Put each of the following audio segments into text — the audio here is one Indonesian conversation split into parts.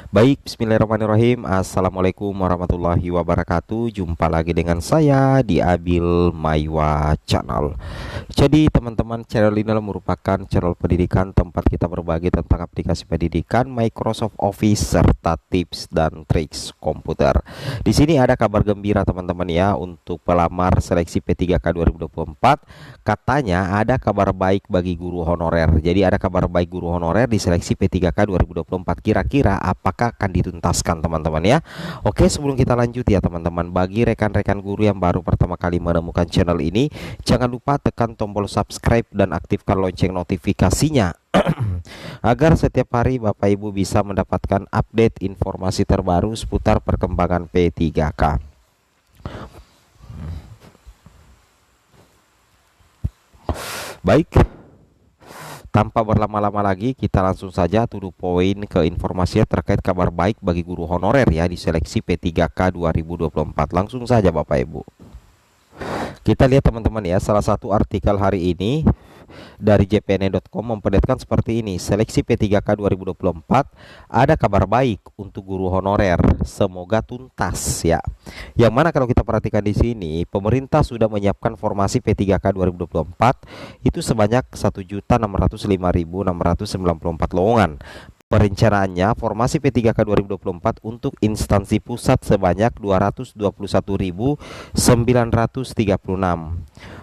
Baik, bismillahirrahmanirrahim. Assalamualaikum warahmatullahi wabarakatuh. Jumpa lagi dengan saya di Abil Maiwa Channel. Jadi teman-teman, channel ini merupakan channel pendidikan tempat kita berbagi tentang aplikasi pendidikan, Microsoft Office, serta tips dan triks komputer. Di sini ada kabar gembira teman-teman ya untuk pelamar seleksi P3K 2024. Katanya ada kabar baik bagi guru honorer. Jadi ada kabar baik guru honorer di seleksi P3K 2024. Kira-kira apakah akan dituntaskan teman-teman ya? Oke, sebelum kita lanjut ya teman-teman, bagi rekan-rekan guru yang baru pertama kali menemukan channel ini, jangan lupa tekan tombol subscribe dan aktifkan lonceng notifikasinya agar setiap hari Bapak Ibu bisa mendapatkan update informasi terbaru seputar perkembangan P3K. Baik, tanpa berlama-lama lagi, kita langsung saja to the point ke informasi terkait kabar baik bagi guru honorer ya di seleksi P3K 2024. Langsung saja Bapak Ibu. Kita lihat teman-teman ya, salah satu artikel hari ini dari jpne.com memperlihatkan seperti ini. Seleksi P3K 2024 ada kabar baik untuk guru honorer, semoga tuntas ya. Yang mana kalau kita perhatikan di sini, pemerintah sudah menyiapkan formasi P3K 2024 itu sebanyak 1.605.694 lowongan. Perencanaannya formasi P3K 2024 untuk instansi pusat sebanyak 221.936.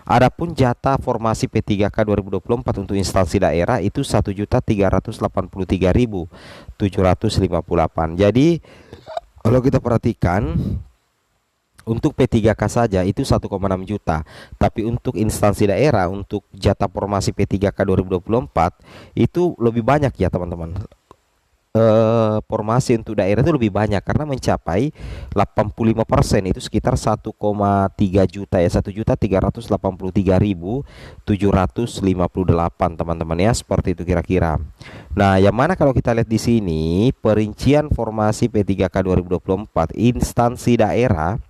Adapun jatah formasi P3K 2024 untuk instansi daerah itu 1.383.758. Jadi kalau kita perhatikan untuk P3K saja itu 1,6 juta. Tapi untuk instansi daerah untuk jatah formasi P3K 2024 itu lebih banyak ya teman-teman. Formasi untuk daerah itu lebih banyak karena mencapai 85%, itu sekitar 1,3 juta ya, 1.383.758 teman-teman ya, seperti itu kira-kira. Nah, yang mana kalau kita lihat di sini perincian formasi P3K 2024 instansi daerah,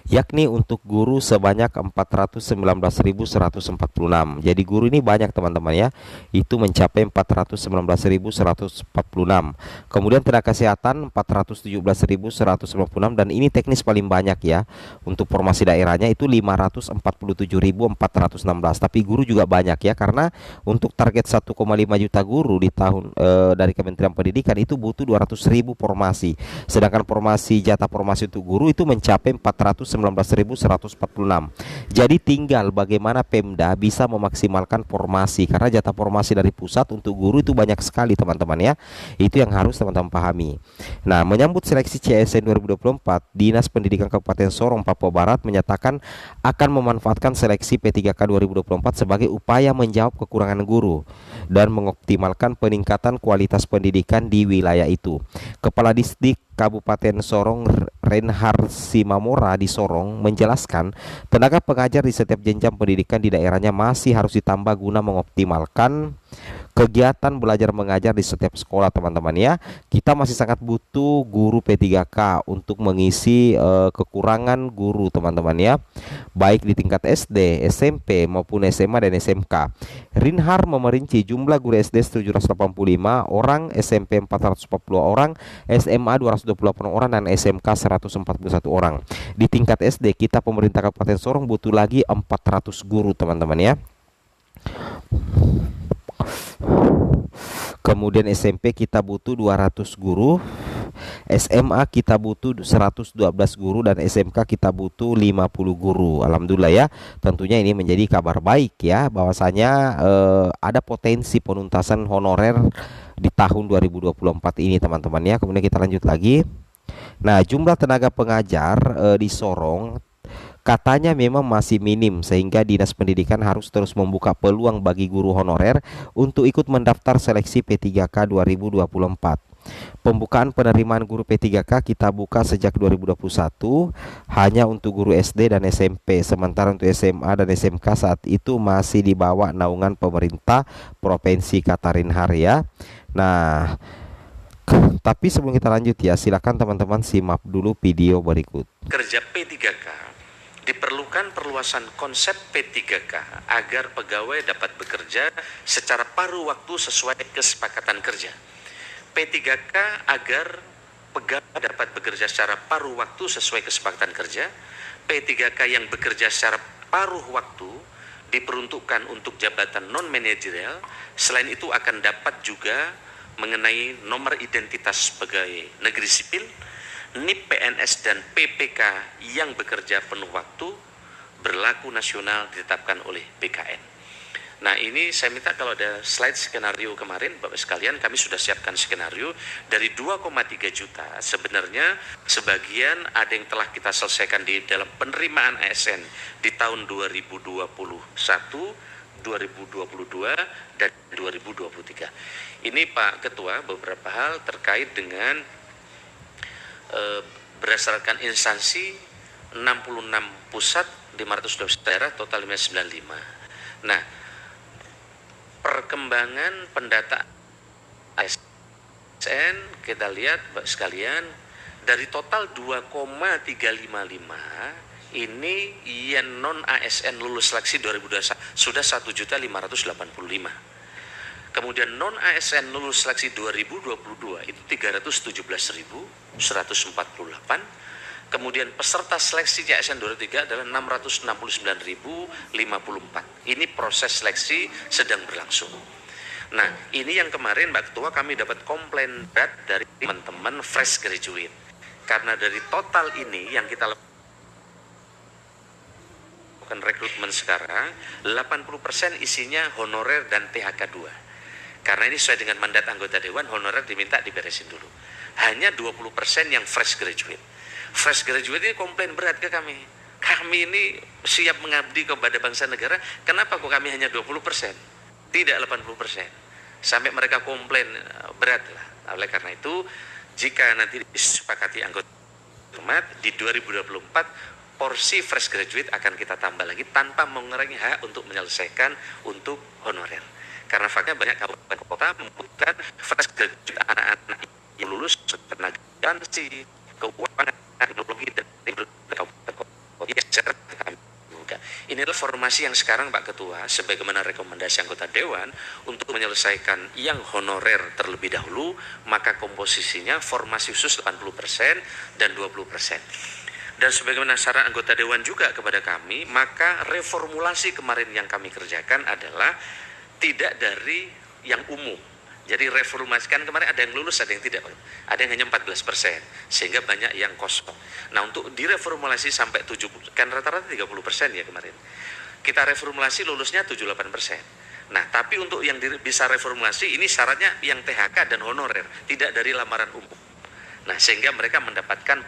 yakni untuk guru sebanyak 419.146. Jadi guru ini banyak teman-teman ya, itu mencapai 419.146. Kemudian tenaga kesehatan 417.196, dan ini teknis paling banyak ya. Untuk formasi daerahnya itu 547.416. Tapi guru juga banyak ya, karena untuk target 1,5 juta guru di tahun dari Kementerian Pendidikan itu butuh 200.000 formasi. Sedangkan jatah formasi untuk guru itu mencapai 419.146. Jadi tinggal bagaimana Pemda bisa memaksimalkan formasi, karena jatah formasi dari pusat untuk guru itu banyak sekali teman-teman ya. Itu yang harus teman-teman pahami. Nah, menyambut seleksi CSN 2024, Dinas Pendidikan Kabupaten Sorong, Papua Barat menyatakan akan memanfaatkan seleksi P3K 2024 sebagai upaya menjawab kekurangan guru dan mengoptimalkan peningkatan kualitas pendidikan di wilayah itu. Kepala Disdik Kabupaten Sorong Reinhard Simamora di Sorong menjelaskan tenaga pengajar di setiap jenjang pendidikan di daerahnya masih harus ditambah guna mengoptimalkan kegiatan belajar mengajar di setiap sekolah teman-teman ya. Kita masih sangat butuh guru P3K untuk mengisi kekurangan guru teman-teman ya, baik di tingkat SD, SMP maupun SMA dan SMK. Rinhar memerinci jumlah guru SD 785 orang, SMP 440 orang, SMA 228 orang, dan SMK 141 orang. Di tingkat SD kita pemerintah Kabupaten Sorong butuh lagi 400 guru teman-teman ya. Kemudian SMP kita butuh 200 guru, SMA kita butuh 112 guru, dan SMK kita butuh 50 guru. Alhamdulillah ya. Tentunya ini menjadi kabar baik ya, bahwasanya ada potensi penuntasan honorer di tahun 2024 ini teman-teman ya. Kemudian kita lanjut lagi. Nah, jumlah tenaga pengajar di Sorong katanya memang masih minim, sehingga Dinas Pendidikan harus terus membuka peluang bagi guru honorer untuk ikut mendaftar seleksi P3K 2024. Pembukaan penerimaan guru P3K kita buka sejak 2021 hanya untuk guru SD dan SMP, sementara untuk SMA dan SMK saat itu masih di bawah naungan pemerintah Provinsi Katarinhar ya. Nah, tapi sebelum kita lanjut ya, silakan teman-teman simak dulu video berikut. Kerja P3K diperlukan perluasan konsep P3K agar pegawai dapat bekerja secara paruh waktu sesuai kesepakatan kerja. P3K agar pegawai dapat bekerja secara paruh waktu sesuai kesepakatan kerja. P3K yang bekerja secara paruh waktu diperuntukkan untuk jabatan non-manajerial. Selain itu akan dapat juga mengenai nomor identitas pegawai negeri sipil, NIP PNS dan PPK yang bekerja penuh waktu berlaku nasional ditetapkan oleh BKN. Nah, ini saya minta kalau ada slide skenario kemarin, Bapak sekalian, kami sudah siapkan skenario dari 2,3 juta. Sebenarnya sebagian ada yang telah kita selesaikan di dalam penerimaan ASN di tahun 2021, 2022, dan 2023. Ini Pak Ketua, beberapa hal terkait dengan berdasarkan instansi 66 pusat, 512 daerah, total 595. Nah, perkembangan pendataan ASN kita lihat Bapak sekalian, dari total 2,355 ini yang non ASN lulus seleksi 2021 sudah 1.585. Kemudian non ASN lulus seleksi 2022 itu 317.148. Kemudian peserta seleksi ASN 2003 adalah 669.054. Ini proses seleksi sedang berlangsung. Nah, ini yang kemarin Mbak Ketua kami dapat komplain berat dari teman-teman fresh graduate. Karena dari total ini yang kita lakukan rekrutmen sekarang, 80% isinya honorer dan THK 2. Karena ini sesuai dengan mandat anggota dewan, honorer diminta diberesin dulu. Hanya 20% yang fresh graduate. Fresh graduate ini komplain berat ke kami. Kami ini siap mengabdi kepada bangsa negara, kenapa kok kami hanya 20%? Tidak 80%. Sampai mereka komplain berat lah. Oleh karena itu, jika nanti disepakati anggota umat di 2024, porsi fresh graduate akan kita tambah lagi tanpa mengurangi hak untuk menyelesaikan untuk honorer. Karena faktanya banyak kabupaten kota membutuhkan fresh graduate anak-anak yang lulus tenaga garansi, keuangan, teknologi, dan kabupaten kota. Inilah formasi yang sekarang Pak Ketua, sebagaimana rekomendasi anggota Dewan untuk menyelesaikan yang honorer terlebih dahulu, maka komposisinya formasi khusus 80% dan 20%. Dan sebagaimana saran anggota Dewan juga kepada kami, maka reformulasi kemarin yang kami kerjakan adalah tidak dari yang umum. Jadi reformasikan kemarin ada yang lulus, ada yang tidak. Ada yang hanya 14%, sehingga banyak yang kosong. Nah, untuk direformulasi sampai 70%, kan rata-rata 30% ya kemarin. Kita reformulasi lulusnya 78%. Nah, tapi untuk yang bisa reformulasi, ini syaratnya yang THK dan honorer, tidak dari lamaran umum. Nah, sehingga mereka mendapatkan